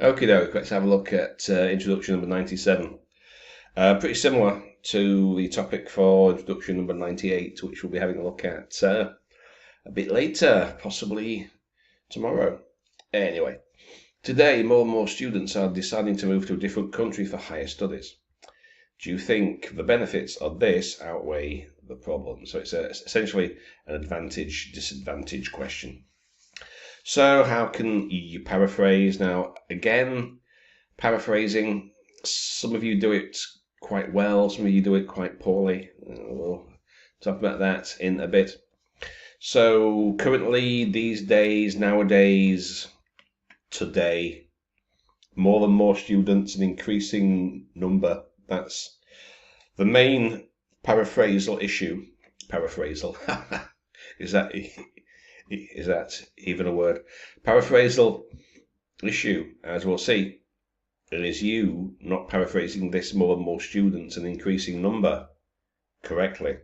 Okie doke, let's have a look at introduction number 97. Pretty similar to the topic for introduction number 98, which we'll be having a look at a bit later, possibly tomorrow. Anyway, today more and more students are deciding to move to a different country for higher studies. Do you think the benefits of this outweigh the problems? So it's essentially an advantage-disadvantage question. So how can you paraphrase? Now, again, paraphrasing, some of you do it quite well, some of you do it quite poorly. We'll talk about that in a bit. So currently, these days, nowadays, today, more and more students, an increasing number. That's the main paraphrasal issue. Paraphrasal. Is that even a word? Paraphrasal issue, as we'll see. It is you not paraphrasing this more and more students, an increasing number, correctly.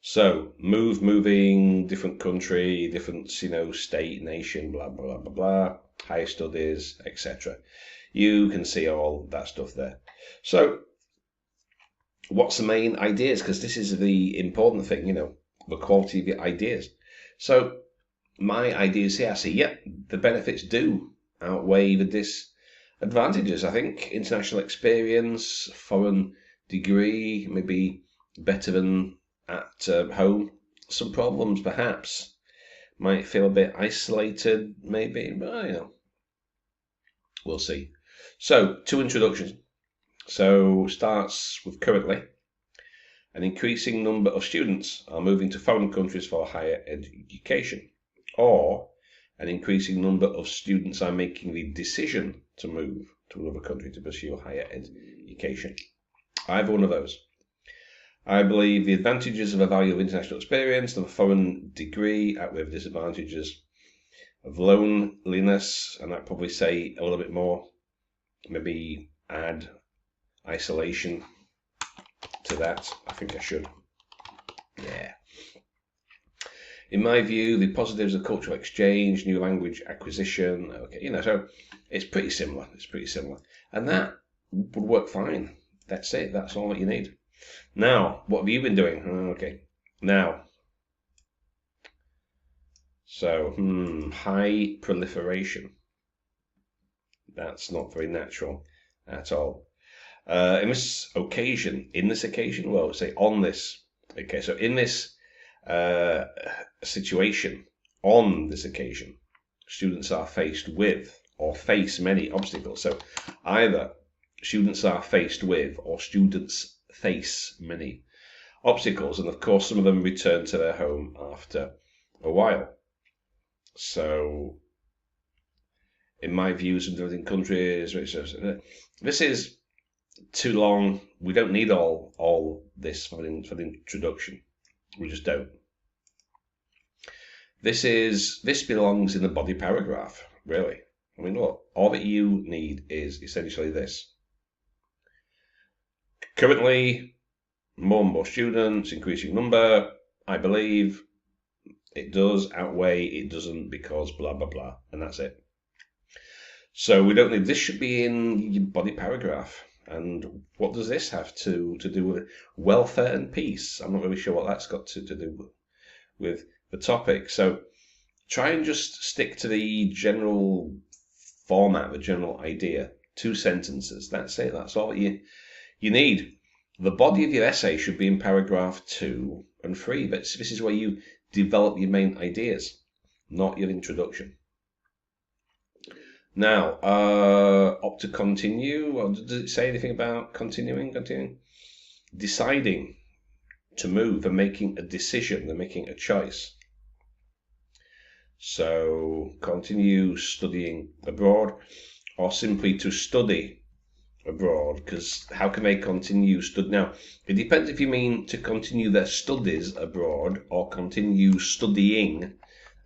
So, moving, different country, different, state, nation, blah, blah, blah, blah, higher studies, etc. You can see all that stuff there. So, what's the main ideas? Because this is the important thing, the quality of your ideas. So, my ideas here, I see, yep, the benefits do outweigh the disadvantages. I think international experience, foreign degree, maybe better than at home. Some problems, perhaps. Might feel a bit isolated, maybe, but we'll see. So, two introductions. So, starts with currently. An increasing number of students are moving to foreign countries for higher education, or an increasing number of students are making the decision to move to another country to pursue higher education. Either one of those. I believe the advantages of a value of international experience and a foreign degree outweigh the disadvantages of loneliness, and I'd probably say a little bit more, maybe add isolation to that. I think I should. Yeah. In my view, the positives of cultural exchange, new language acquisition, so it's pretty similar. And that would work fine. That's it. That's all that you need. Now, what have you been doing? Okay. Now, so, high proliferation. That's not very natural at all. In this occasion, well, say on this. Okay, so in this situation, on this occasion, students are faced with or face many obstacles. So either students are faced with or students face many obstacles, and of course some of them return to their home after a while. So in my views, in different countries, this is too long. We don't need all this for the introduction. We just don't. This belongs in the body paragraph, really. I mean, look, all that you need is essentially this. Currently, more and more students, increasing number. I believe it does outweigh, it doesn't because blah, blah, blah. And that's it. So we don't need, this should be in your body paragraph. And what does this have to do with welfare and peace? I'm not really sure what that's got to do with the topic. So try and just stick to the general format, the general idea. 2 sentences. That's it. That's all you need. The body of your essay should be in paragraph 2 and 3. But this is where you develop your main ideas, not your introduction. Now, opt to continue. Or does it say anything about continuing? Deciding to move and making a decision, they're making a choice. So, continue studying abroad, or simply to study abroad, because how can they continue study? Now, it depends if you mean to continue their studies abroad or continue studying,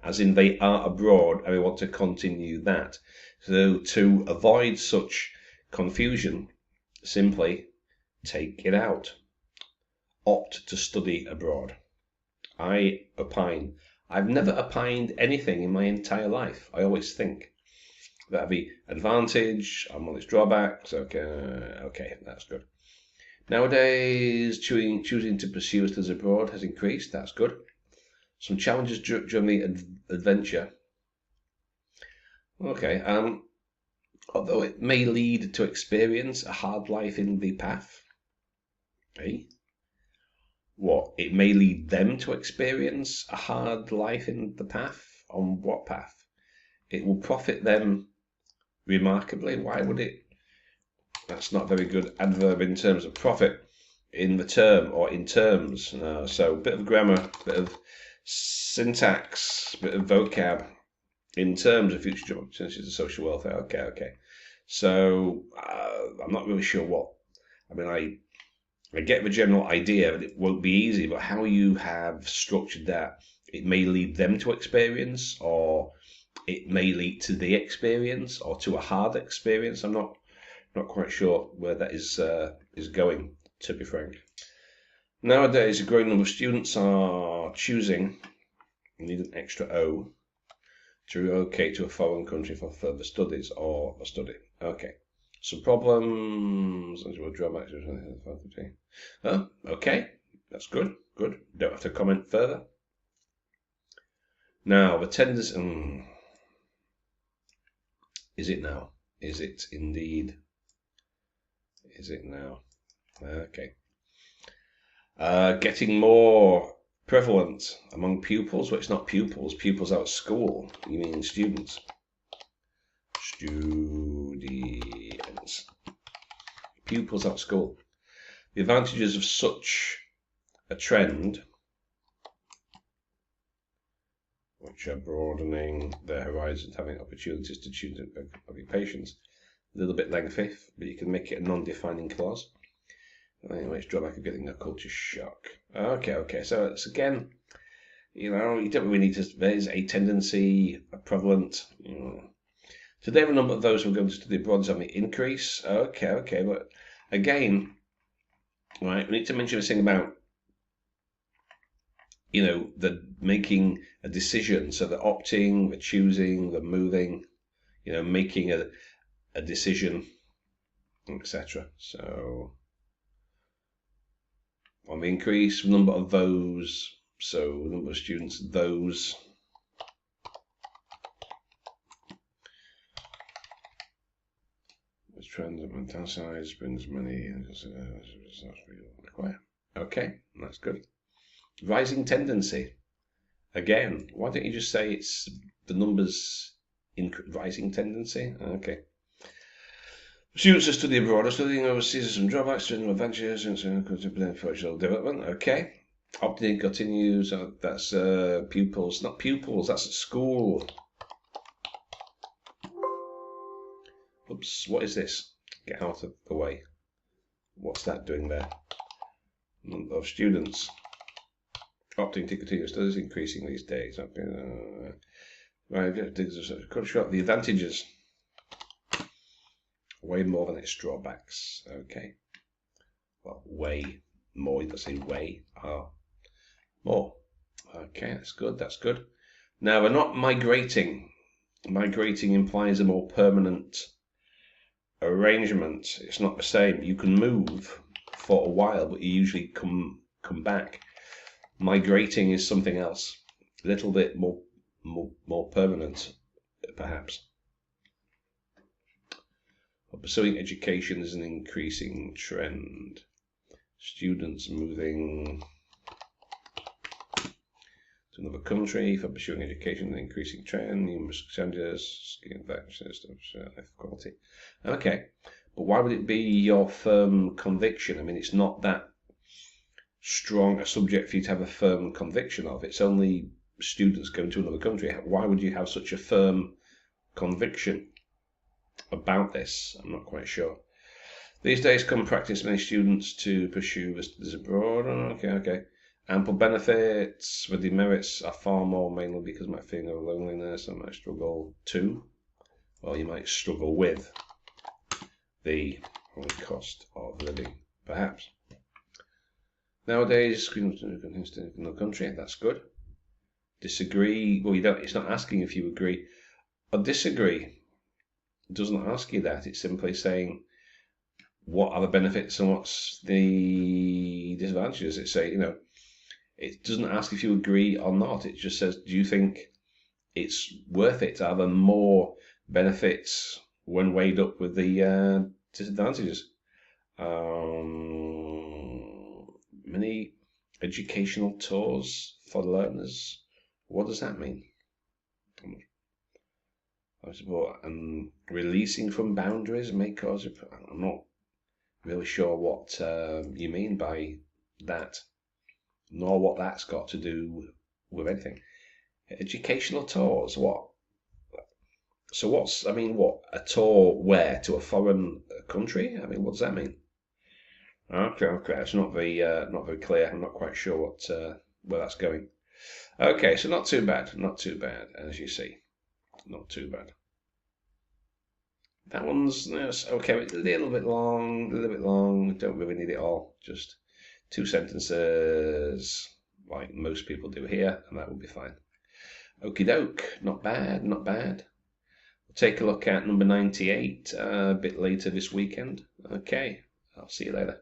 as in they are abroad and they want to continue that. So to avoid such confusion, simply take it out. Opt to study abroad. I opine. I've never opined anything in my entire life. I always think. That'd be advantage, and all its drawbacks. Okay, that's good. Nowadays, choosing to pursue studies abroad has increased. That's good. Some challenges during the adventure. Okay, although it may lead to experience a hard life in the path. Eh? What? It may lead them to experience a hard life in the path? On what path? It will profit them remarkably. Why would it? That's not a very good adverb in terms of profit in the term or in terms. So a bit of grammar, bit of syntax, bit of vocab in terms of future job opportunities and social welfare. Okay. So I'm not really sure what. I mean, I get the general idea that it won't be easy, but how you have structured that, it may lead them to experience, or it may lead to the experience, or to a hard experience. I'm not quite sure where that is going, to be frank. Nowadays, a growing number of students are choosing, need an extra O, to relocate to a foreign country for further studies or a study. Okay. Some problems, drawbacks. Oh, okay, that's good. Good. Don't have to comment further. Now, the tendency. Is it now? Is it indeed? Is it now? Okay. Getting more prevalent among pupils. Well, it's not pupils. Pupils out of school. You mean students? Students. Pupils out of school. The advantages of such a trend, which are broadening their horizons, having opportunities to choose occupations. A little bit lengthy, but you can make it a non-defining clause. Anyway, it's drawback of getting a culture shock. Okay. So it's again, you don't really need to. There's a tendency, a prevalent. Today, the number of those who are going to study abroad is on the increase. Okay, but again, right, we need to mention this thing about, the making a decision. So the opting, the choosing, the moving, making a decision, etc. So on the increase, the number of those, so the number of students, those. Which trend of town size brings many. Okay, that's good. Rising tendency. Again, why don't you just say it's the numbers in rising tendency? Okay. Students who study abroad are studying overseas some drawbacks to adventures and social development. Okay. Opting continues. That's pupils. Not pupils, that's at school. Oops, what is this? Get out of the way. What's that doing there? Number of students opting to continue studies increasing these days. Right, the advantages. Way more than its drawbacks. Okay. Well, way more. Let's say way. More. Okay, that's good. Now, we're not migrating. Migrating implies a more permanent arrangement. It's not the same. You can move for a while, but you usually come back. Migrating is something else. A little bit more permanent, perhaps. Pursuing education is an increasing trend. Students moving to another country for pursuing education is an increasing trend. Numerous changes, life quality. Okay, but why would it be your firm conviction? I mean, it's not that strong a subject for you to have a firm conviction of. It's only students going to another country. Why would you have such a firm conviction about this? I'm not quite sure. These days, come practice many students to pursue studies abroad. Okay. Ample benefits. The demerits are far more, mainly because my feeling of loneliness. I might struggle too. Well, you might struggle with the cost of living, perhaps. Nowadays, in the country, that's good. Disagree. Well, you don't. It's not asking if you agree or disagree. doesn't ask you that. It's simply saying what are the benefits and what's the disadvantages. It's say, it doesn't ask if you agree or not. It just says, do you think it's worth it? Are there more benefits when weighed up with the disadvantages? Many educational tours for learners. What does that mean? Releasing from boundaries may cause. I'm not really sure what you mean by that, nor what that's got to do with anything. Educational tours, what? So what, a tour where? To a foreign country? What does that mean? Okay, it's not very clear. I'm not quite sure where that's going. Okay, so not too bad, as you see. Not too bad. That one's okay, a little bit long, don't really need it all. Just 2 sentences, like most people do here, and that will be fine. Okie doke, not bad. We'll take a look at number 98 a bit later this weekend. Okay, I'll see you later.